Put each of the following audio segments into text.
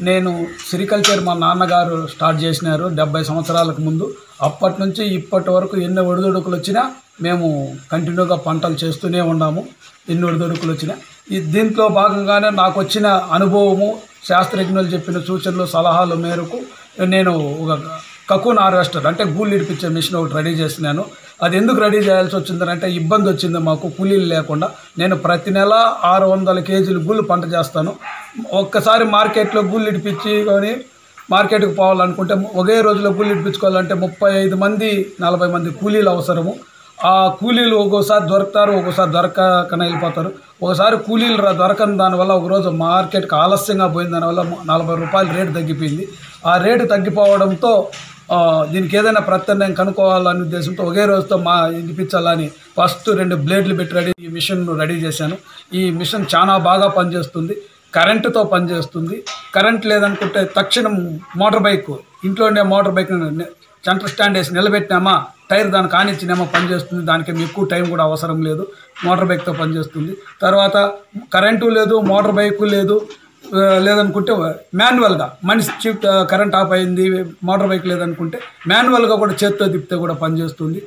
నేను సెరికల్చర్ మా నాన్నగారు స్టార్ట్ చేసినారు 70 సంవత్సరాలకు ముందు. అప్పటి నుంచి ఇప్పటి వరకు ఎన్ని ఒడిదుడుకులు వచ్చినా మేము కంటిన్యూగా పంటలు చేస్తూనే ఉన్నాము. ఎన్ని ఒడిదుడుకులు వచ్చినా దీంట్లో భాగంగానే నాకు వచ్చిన అనుభవము, శాస్త్రజ్ఞులు చెప్పిన సూచనలు సలహాల మేరకు నేను ఒక కకూన్ హార్వెస్టర్ అంటే గూళ్ళు ఇడిపించే మిషన్ ఒకటి రెడీ చేసినాను. అది ఎందుకు రెడీ చేయాల్సి వచ్చిందంటే ఇబ్బంది వచ్చింది మాకు కూలీలు లేకుండా. నేను ప్రతి నెల 600 కేజీలు గూళ్ళు పంట చేస్తాను. ఒక్కసారి మార్కెట్లో గూళ్ళు ఇడిపించి కానీ మార్కెట్కి పోవాలనుకుంటే ఒకే రోజులో గూళ్ళు ఇడిపించుకోవాలంటే 35 మంది 40 మంది కూలీలు అవసరము. ఆ కూలీలు ఒక్కోసారి దొరుకుతారు, ఒక్కోసారి దొరకకనే వెళ్ళిపోతారు. ఒకసారి కూలీలు దొరకని దానివల్ల ఒకరోజు మార్కెట్కి ఆలస్యంగా పోయిన దానివల్ల 40 రూపాయలు రేటు తగ్గిపోయింది. ఆ రేటు తగ్గిపోవడంతో దీనికి ఏదైనా ప్రత్యామ్నాయం కనుక్కోవాలనే ఉద్దేశంతో ఒకే రోజుతో ఇడిపించాలని ఫస్ట్ 2 బ్లేడ్లు పెట్టి ఈ మిషన్ రెడీ చేశాను. ఈ మిషన్ చాలా బాగా పనిచేస్తుంది, కరెంటుతో పనిచేస్తుంది. కరెంట్ లేదనుకుంటే తక్షణం మోటార్ బైక్, ఇంట్లో ఉండే మోటార్ బైక్ సెంటర్ స్టాండ్ వేసి నిలబెట్టినామా, టైర్ దాన్ని కానిచ్చినామా పనిచేస్తుంది. దానికి ఎక్కువ టైం కూడా అవసరం లేదు, మోటార్ బైక్తో పనిచేస్తుంది. తర్వాత కరెంటు లేదు, మోటార్ బైకు లేదు, లేదనుకుంటే మాన్యువల్గా మనిషి కరెంట్ ఆఫ్ అయింది, మోటార్ బైక్ లేదనుకుంటే మాన్యువల్గా కూడా చేత్తో తిప్పితే కూడా పనిచేస్తుంది.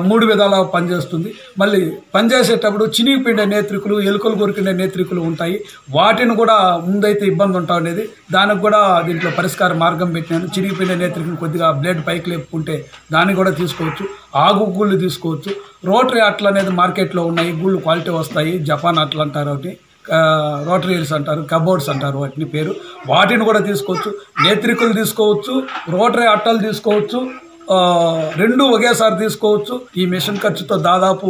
3 విధాలా పనిచేస్తుంది. మళ్ళీ పనిచేసేటప్పుడు చినిగిపోయిన నేత్రికలు, ఎలుకలు కొరికిన నేత్రికలు ఉంటాయి. వాటిని కూడా ముందైతే ఇబ్బంది ఉంటా ఉండేది. దానికి కూడా దీంట్లో పరిష్కార మార్గం పెట్టినాను. చినిగిపోయిన నేత్రికలు కొద్దిగా బ్లేడ్ పైకి లేపుకుంటే దాన్ని కూడా తీసుకోవచ్చు. ఆగు గూళ్ళు తీసుకోవచ్చు. రోటరీ అట్లు అనేది మార్కెట్లో ఉన్నాయి, గూళ్ళు క్వాలిటీ వస్తాయి. జపాన్ అట్లు అంటారు, ఒకటి రోటరీస్ అంటారు, కబోర్డ్స్ అంటారు వాటిని పేరు. వాటిని కూడా తీసుకోవచ్చు. నేత్రికలు తీసుకోవచ్చు, రోటరీ అట్టలు తీసుకోవచ్చు, 2 ఒకేసారి తీసుకోవచ్చు. ఈ మిషన్ ఖర్చుతో దాదాపు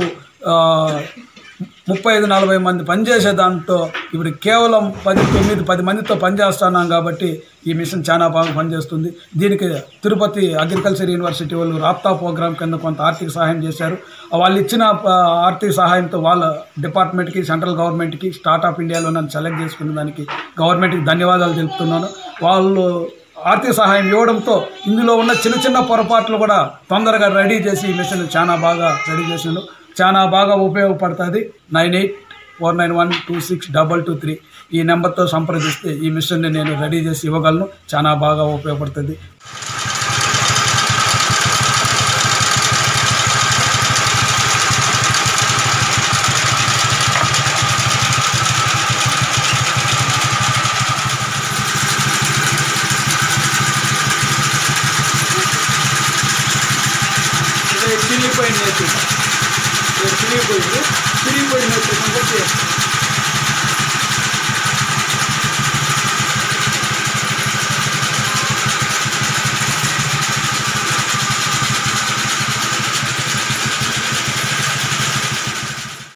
35-40 మంది పనిచేసే దాంతో ఇప్పుడు కేవలం 10 మందితో పనిచేస్తున్నాం కాబట్టి ఈ మిషన్ చాలా బాగా పనిచేస్తుంది. దీనికి తిరుపతి అగ్రికల్చర్ యూనివర్సిటీ వాళ్ళు రాప్తా ప్రోగ్రాం కింద కొంత ఆర్థిక సహాయం చేశారు. వాళ్ళు ఇచ్చిన ఆర్థిక సహాయంతో వాళ్ళ డిపార్ట్మెంట్కి, సెంట్రల్ గవర్నమెంట్కి, స్టార్ట్అప్ ఇండియాలో నన్ను సెలెక్ట్ చేసుకున్న దానికి గవర్నమెంట్కి ధన్యవాదాలు తెలుపుతున్నాను. వాళ్ళు ఆర్థిక సహాయం ఇవ్వడంతో ఇందులో ఉన్న చిన్న పొరపాట్లు కూడా తొందరగా రెడీ చేసి ఈ మిషన్ చాలా బాగా రెడీ చేశాను. చాలా బాగా ఉపయోగపడుతుంది. 9849126223 ఈ నెంబర్తో సంప్రదిస్తే ఈ మిషన్ని నేను రెడీ చేసి ఇవ్వగలను. చాలా బాగా ఉపయోగపడుతుంది. చిరిగిపోయిన నేత్రికం, చిరిగిపోయిన నేత్రికం